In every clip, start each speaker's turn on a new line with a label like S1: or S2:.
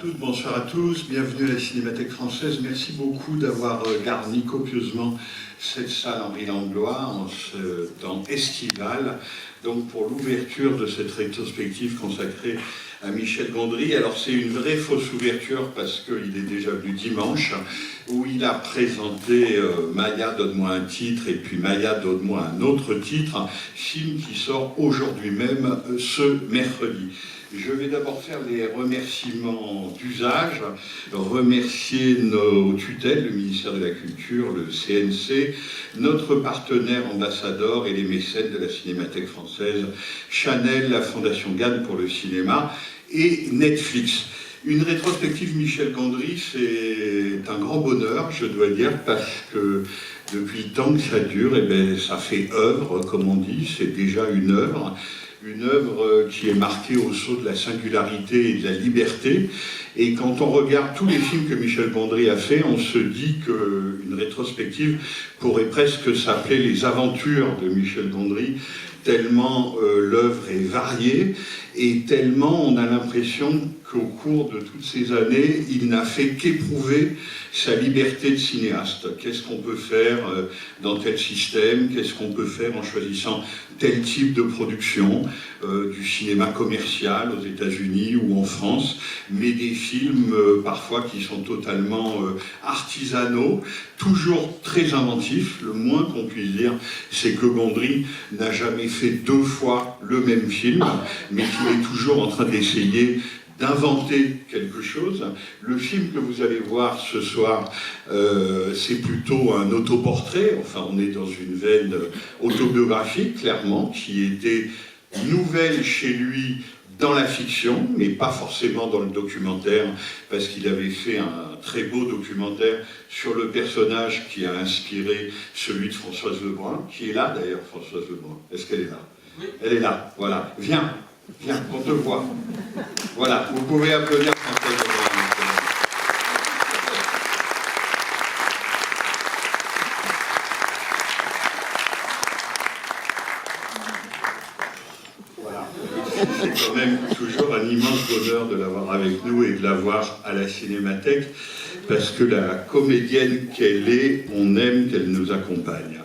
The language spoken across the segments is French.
S1: toutes, bonsoir à tous, bienvenue à la Cinémathèque française. Merci beaucoup d'avoir garni copieusement cette salle Henri Langlois en ce temps estival, donc pour l'ouverture de cette rétrospective consacrée à Michel Gondry. Alors c'est une vraie fausse ouverture parce qu'il est déjà venu dimanche, où il a présenté Maya, donne-moi un titre, et puis Maya, donne-moi un autre titre, film qui sort aujourd'hui même, ce mercredi. Je vais d'abord faire les remerciements d'usage, remercier nos tutelles, le ministère de la Culture, le CNC, notre partenaire ambassadeur et les mécènes de la Cinémathèque française, Chanel, la Fondation Gann pour le cinéma et Netflix. Une rétrospective Michel Gondry, c'est un grand bonheur, je dois dire, parce que depuis le temps que ça dure, eh bien, ça fait œuvre, comme on dit, c'est déjà une œuvre qui est marquée au sceau de la singularité et de la liberté. Et quand on regarde tous les films que Michel Gondry a fait, on se dit qu'une rétrospective pourrait presque s'appeler Les aventures de Michel Gondry, tellement l'œuvre est variée et tellement on a l'impression qu'au cours de toutes ces années, il n'a fait qu'éprouver sa liberté de cinéaste. Qu'est-ce qu'on peut faire dans tel système? Qu'est-ce qu'on peut faire en choisissant tel type de production, du cinéma commercial aux États-Unis ou en France, mais des films parfois qui sont totalement artisanaux, toujours très inventifs. Le moins qu'on puisse dire, c'est que Gondry n'a jamais fait deux fois le même film, mais qu'il est toujours en train d'essayer d'inventer quelque chose. Le film que vous allez voir ce soir, c'est plutôt un autoportrait, enfin on est dans une veine autobiographique, clairement, qui était nouvelle chez lui dans la fiction, mais pas forcément dans le documentaire, parce qu'il avait fait un très beau documentaire sur le personnage qui a inspiré celui de Françoise Lebrun, qui est là d'ailleurs, Françoise Lebrun. Est-ce qu'elle est là? Oui. Elle est là, voilà. Viens, on te voit. Voilà, vous pouvez applaudir Françoise Lebrun. Voilà. C'est quand même toujours un immense bonheur de l'avoir avec nous et de l'avoir à la Cinémathèque, parce que la comédienne qu'elle est, on aime qu'elle nous accompagne.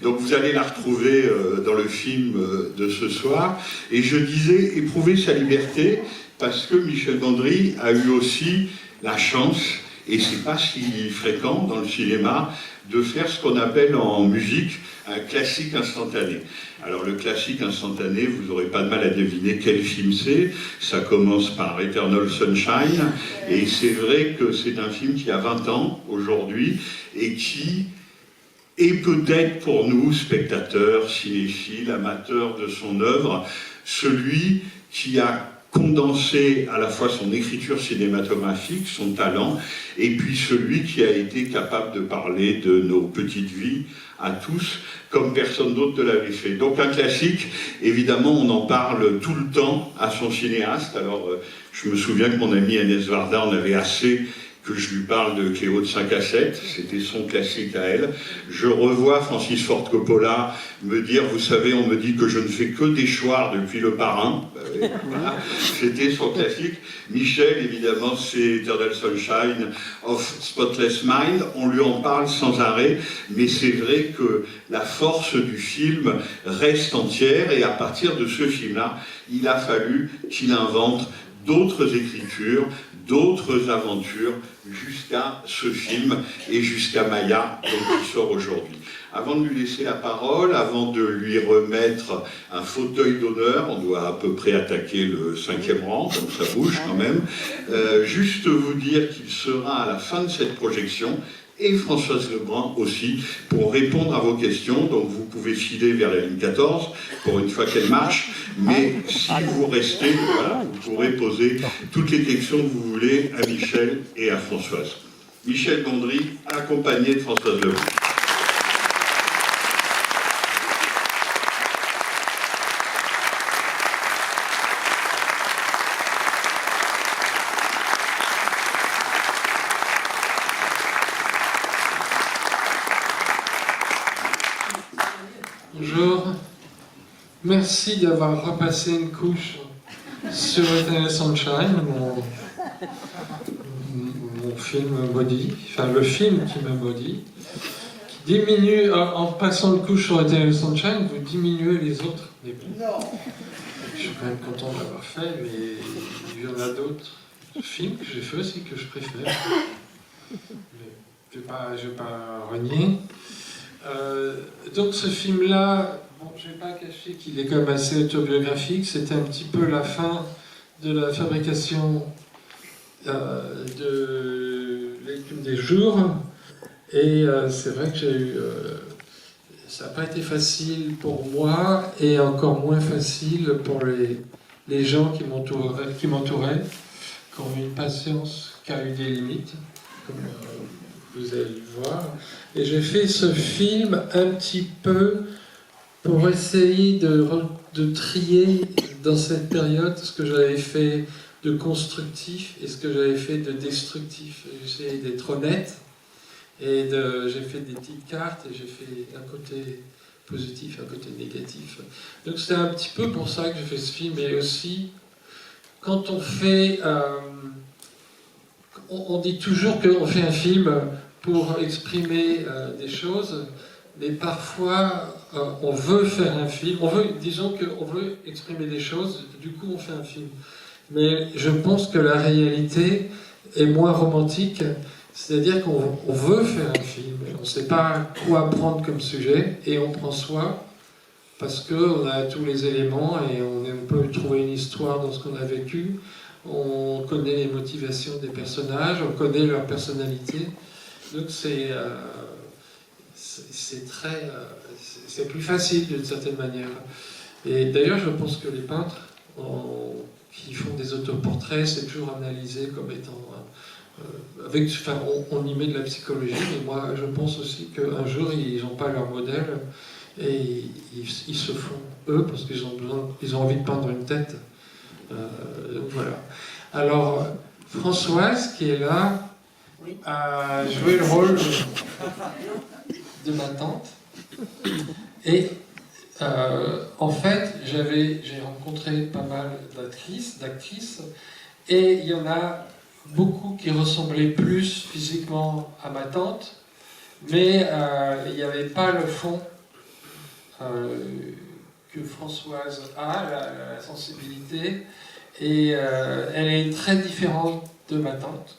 S1: Donc vous allez la retrouver dans le film de ce soir. Et je disais éprouver sa liberté, parce que Michel Gondry a eu aussi la chance, et c'est pas si fréquent dans le cinéma, de faire ce qu'on appelle en musique un classique instantané. Alors le classique instantané, vous n'aurez pas de mal à deviner quel film c'est. Ça commence par Eternal Sunshine, et c'est vrai que c'est un film qui a 20 ans aujourd'hui, et qui est peut-être pour nous, spectateurs, cinéphiles, amateurs de son œuvre, celui qui a condensé à la fois son écriture cinématographique, son talent, et puis celui qui a été capable de parler de nos petites vies à tous, comme personne d'autre ne l'avait fait. Donc un classique, évidemment, on en parle tout le temps à son cinéaste. Alors, je me souviens que mon ami Agnès Varda en avait assez que je lui parle de Cléo de 5 à 7, c'était son classique à elle. Je revois Francis Ford Coppola me dire, vous savez, on me dit que je ne fais que des choirs depuis Le Parrain. Voilà. C'était son classique. Michel, évidemment, c'est Eternal Sunshine of Spotless Mind. On lui en parle sans arrêt, mais c'est vrai que la force du film reste entière, et à partir de ce film-là, il a fallu qu'il invente d'autres écritures, d'autres aventures, jusqu'à ce film et jusqu'à Maya, qui sort aujourd'hui. Avant de lui laisser la parole, avant de lui remettre un fauteuil d'honneur, on doit à peu près attaquer le 5e rang, donc ça bouge quand même, juste vous dire qu'il sera à la fin de cette projection, et Françoise Lebrun aussi, pour répondre à vos questions. Donc vous pouvez filer vers la ligne 14, pour une fois qu'elle marche, mais si vous restez, voilà, vous pourrez poser toutes les questions que vous voulez à Michel et à Françoise. Michel Gondry, accompagné de Françoise Lebrun.
S2: Bonjour, merci d'avoir repassé une couche sur Eternal Sunshine, mon film maudit, enfin le film qui m'a maudit, qui diminue, en passant le coup sur Eternal Sunshine, vous diminuez les autres. Non. Je suis quand même content de l'avoir fait, mais il y en a d'autres films que j'ai fait aussi que je préfère. Mais je vais pas renier. Donc ce film-là, bon, je ne vais pas cacher qu'il est quand même assez autobiographique. C'était un petit peu la fin de la fabrication de l'écume des jours. Et c'est vrai que ça n'a pas été facile pour moi et encore moins facile pour les gens qui m'entouraient, qui ont eu une patience qui a eu des limites, comme vous allez le voir. Et j'ai fait ce film un petit peu pour essayer de trier dans cette période ce que j'avais fait de constructif et ce que j'avais fait de destructif. J'ai essayé d'être honnête et j'ai fait des petites cartes et j'ai fait un côté positif, un côté négatif. Donc c'est un petit peu pour ça que j'ai fait ce film. Et aussi, quand on fait... on dit toujours qu'on fait un film pour exprimer des choses, mais parfois on veut faire un film, disons qu'on veut exprimer des choses, du coup on fait un film. Mais je pense que la réalité est moins romantique, c'est-à-dire qu'on veut faire un film, on ne sait pas quoi prendre comme sujet, et on prend soi, parce qu'on a tous les éléments, et on peut trouver une histoire dans ce qu'on a vécu, on connaît les motivations des personnages, on connaît leur personnalité, donc c'est plus facile d'une certaine manière. Et d'ailleurs, je pense que les peintres qui font des autoportraits, c'est toujours analysé comme étant... on y met de la psychologie, mais moi, je pense aussi qu'un jour, ils n'ont pas leur modèle, et ils se font eux, parce qu'ils ont envie de peindre une tête. Donc voilà. Alors, Françoise, qui est là, a joué le rôle de ma tante. Et en fait, j'ai rencontré pas mal d'actrices, et il y en a beaucoup qui ressemblaient plus physiquement à ma tante, mais il n'y avait pas le fond que Françoise a, la sensibilité, et elle est très différente de ma tante,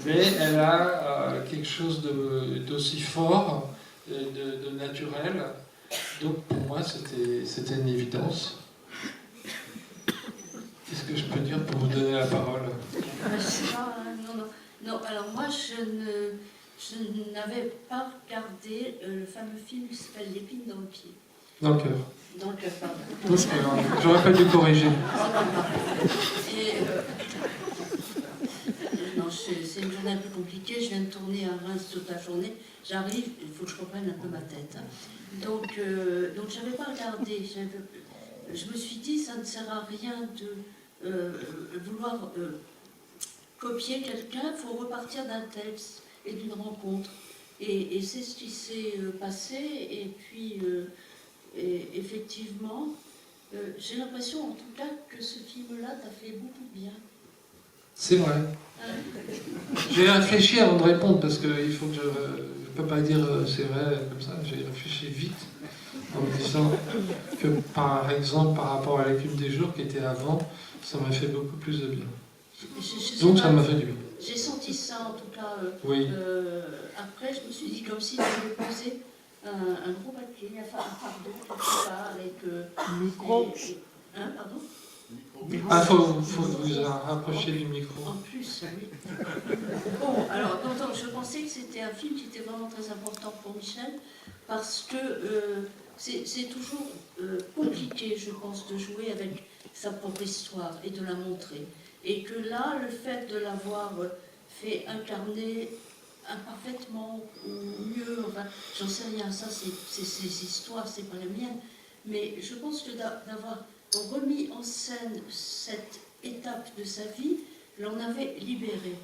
S2: mais elle a quelque chose d'aussi fort, de naturel. Donc pour moi, c'était une évidence. Qu'est-ce que je peux dire pour vous donner la parole?
S3: Non, alors moi, je n'avais pas regardé le fameux film qui s'appelle L'épine dans le pied.
S2: Dans le cœur.
S3: Dans le cœur, pardon.
S2: J'aurais pas dû corriger.
S3: Non, c'est une journée un peu compliquée. Je viens de tourner à Reims toute la journée. J'arrive, il faut que je reprenne un peu ma tête. Donc je n'avais pas regardé. Je me suis dit, ça ne sert à rien de vouloir copier quelqu'un. Il faut repartir d'un texte et d'une rencontre. Et c'est ce qui s'est passé. Et puis, effectivement, j'ai l'impression, en tout cas, que ce film-là t'a fait beaucoup de bien.
S2: C'est vrai. J'ai réfléchi avant de répondre, parce qu'il faut que je ne peux pas dire c'est vrai comme ça. J'ai réfléchi vite en me disant que, par exemple, par rapport à l'écume des jours qui était avant, ça m'a fait beaucoup plus de bien. Donc ça m'a fait du bien.
S3: J'ai senti ça, en tout cas.
S2: Oui.
S3: Après, je me suis dit comme si j'avais posé un gros papier, enfin un fardeau, quelque part, avec...
S4: micro.
S3: Pardon?
S2: Ah, faut vous rapprocher du micro.
S3: En plus, oui. Bon, alors, non, je pensais que c'était un film qui était vraiment très important pour Michel, parce que c'est toujours compliqué, je pense, de jouer avec sa propre histoire et de la montrer. Et que là, le fait de l'avoir fait incarner imparfaitement ou mieux, enfin, j'en sais rien, ça c'est ses histoires, c'est pas les miennes, mais je pense que d'avoir remis en scène cette étape de sa vie, l'en avait libéré.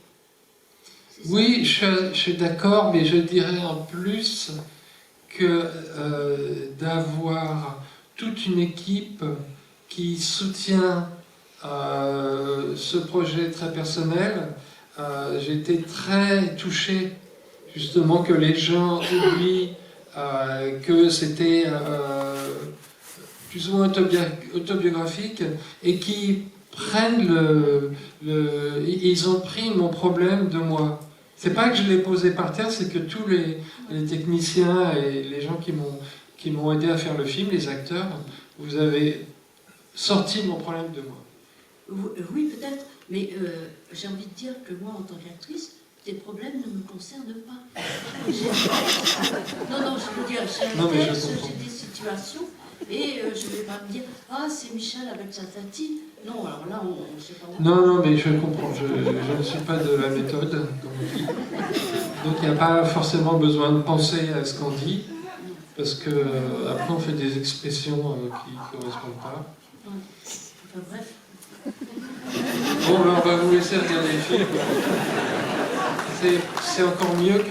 S2: Oui, je suis d'accord, mais je dirais en plus que d'avoir toute une équipe qui soutient ce projet très personnel, j'ai été très touché justement que les gens oublient que c'était plus ou moins autobiographique et qui prennent ils ont pris mon problème de moi. C'est pas que je l'ai posé par terre, c'est que tous les techniciens et les gens qui m'ont aidé à faire le film, les acteurs, vous avez sorti mon problème de moi.
S3: Oui, peut-être, mais j'ai envie de dire que moi, en tant qu'actrice, tes problèmes ne me concernent pas. Non, je veux dire, j'ai un texte, j'ai des situations, et je ne vais pas me dire « Ah, c'est Michel avec sa tati ». Non, alors là, on ne sait pas où.
S2: Non, mais je comprends, je ne suis pas de la méthode, donc il n'y a pas forcément besoin de penser à ce qu'on dit, parce que après on fait des expressions qui ne correspondent pas.
S3: Enfin, bref.
S2: Bon, on va vous laisser regarder le film. C'est encore mieux que